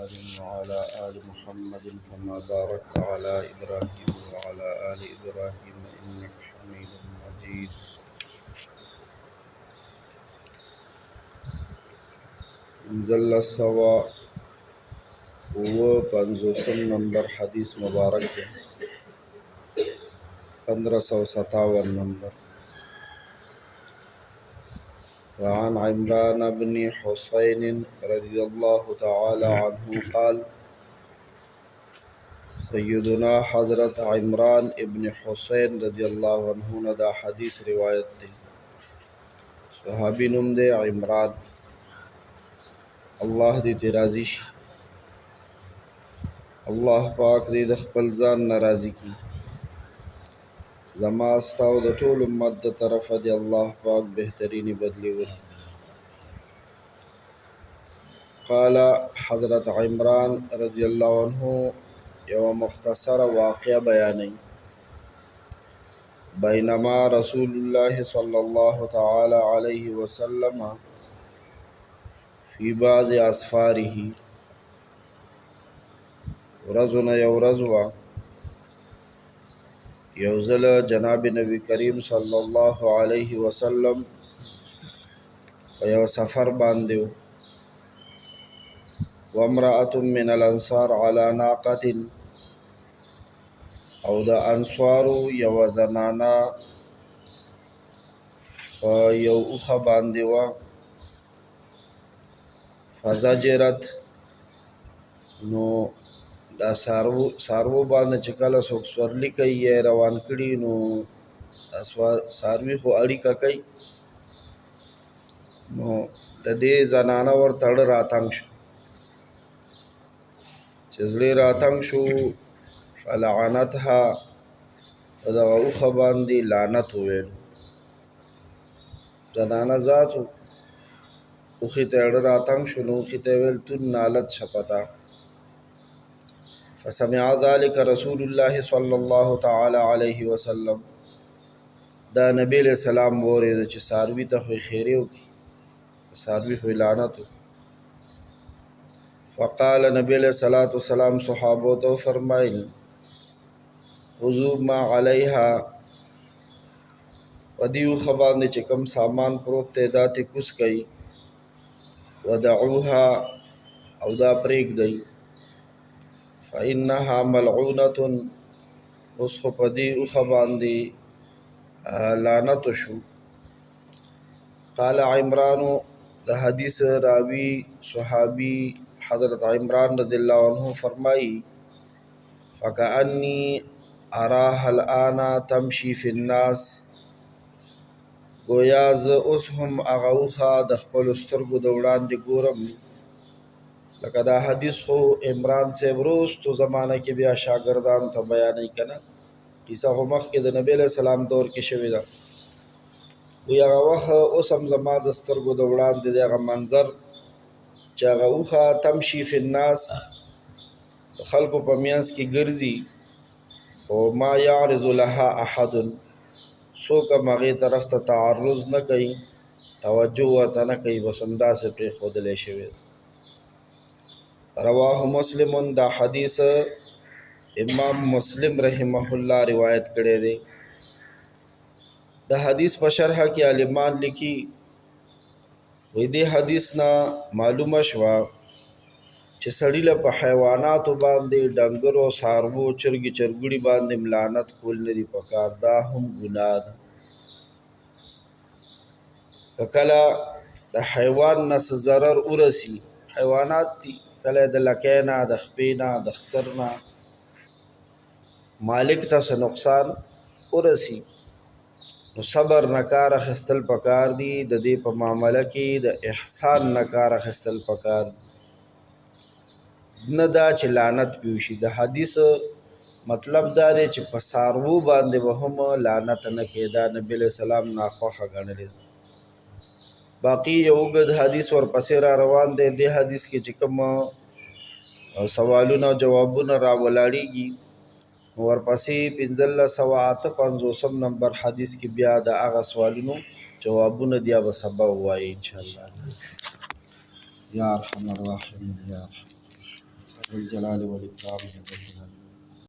محمد وعلى آل محمد كما باركت على إبراهيم وعلى آل إبراهيم إنك حميد مجيد. انزل السوا و 55 نمبر حدیث مبارک ہے، 1557 نمبر. وعن عمران بن حسين رضي الله تعالى عنه قال: سیدنا حضرت عمران ابن حسین رضی اللہ عنہ نے دا حدیث روایت دی. صحابی نم دے عمران، اللہ دی تیرازی شي. اللہ پاک دی د خپل ځان ناراضی کی. زما استاو د ټول امت د طرفه دی الله پاک بهترینی بدلی ورکړي. قال حضرت عمران رضی اللہ عنہ یو مختصر واقعہ بیانی. بینما رسول اللہ صلی اللہ تعالی علیہ وسلم فی بعض اسفاره، ورځونه یو ورځ وه یو ځل جناب نبی کریم صلی الله علیه وسلم په یو سفر باندې و امرأة من الانصار على ناقة، او د انصارو یو زنانا په یو اوښه باندې وه. فزجرت، نو دا سارو باندې چې کله څوک سورلي کوي یا روان کړي نو دا ساروي خو اړیکه کوي، نو د دې زنانه ورته اړه راتنګ شو. چې زړه راتنګ شو فلعنتها، په دغه اوښه باندې لعنت وویل. زنانه ذاتو اوښې ته اړه راتنګ شو، نو اوښې ته یې ویل تو نالت شپتا. فسمع ذلك رسول الله صلی الله تعالی علیه وسلم، دا نبی علیہ السلام واورېده چې څاروي ته خو یې خیرې وکړي، څاروي خو یې لعنت وکړي. فقال نبی علیہ الصلوۃ والسلام صحابو ته فرمایل: خذوا ما علیها، په دې اوښه باندې چې کوم سامان پروت دی دا ترې کوز کوي، ودعوها، او دا پرېږدئ، فإنها ملعونة، اوس خو په دې اوښه باندې لعنت شو. قال عمران، د حدیث راوی صحابی حضرت عمران رضی اللہ عنہ فرمائی: فکأنی اراها الآن تمشی فی الناس، گویا زه اوس هم هغه اوښه د خپلو سترګو د وړاندې ګورم. لکه دا حدیث خو عمران صاحب وروستو زمانه کې بیا شاګردانو ته بیانوي که نه، کیسه خو مخکې د نبی علیه السلام دور کې شوې ده. وایي هغه وخت اوس هم زما د سترګو د وړاندې دی هغه منظر چې هغه اوښه تمشي فی الناس، د خلکو په منځ کې ګرځي، خو ما یعرض لها احد، څوک هم هغې طرف ته تعرض نه کوي، توجه ورته نه کوي، بس همداسې پرېښودلی شوی ده. رواه مسلم، دا حدیث امام مسلم رحمه الله روایت کړی دی. د حدیث په شرحه کې عالمان لیکي، وی دې حدیث نه معلومه شوه چې سړي له په حیواناتو باندې ډنګرو، څاروو، چرګې چرګوړي باندې لعنت کول نه دي پکار، دا هم ګناه ده. که کله د حیوان نه څه ضرر ورسي، حیوانات دي، کله د لکۍ نه، د خپې نه، د ښکر نه مالک ته څه نقصان ورسي، نو صبر نه کار اخیستل پکار دي. د دې په معامله کې د احسان نه کار اخیستل پکار دي، نه دا چې لعنت پې وشي. د حدیث مطلب دا دی چې په څاروو باندې به هم لعنت نه کوي، دا نبي علیه السلام ناخوښه ګڼلې. باقي یو اوږد حدیث ورپسې را روان دی. دې حدیث کې چې کوم سوالونه او جوابونه راولاړېږي، ورپسې 1558 نمبر حدیث کې بیا د هغه سوالونو جوابونه دي، به سبا ووایي انشاءالله. یا ارحم الراحمین یا ارحم ذوالجلال والاکرام یا رب العالمین.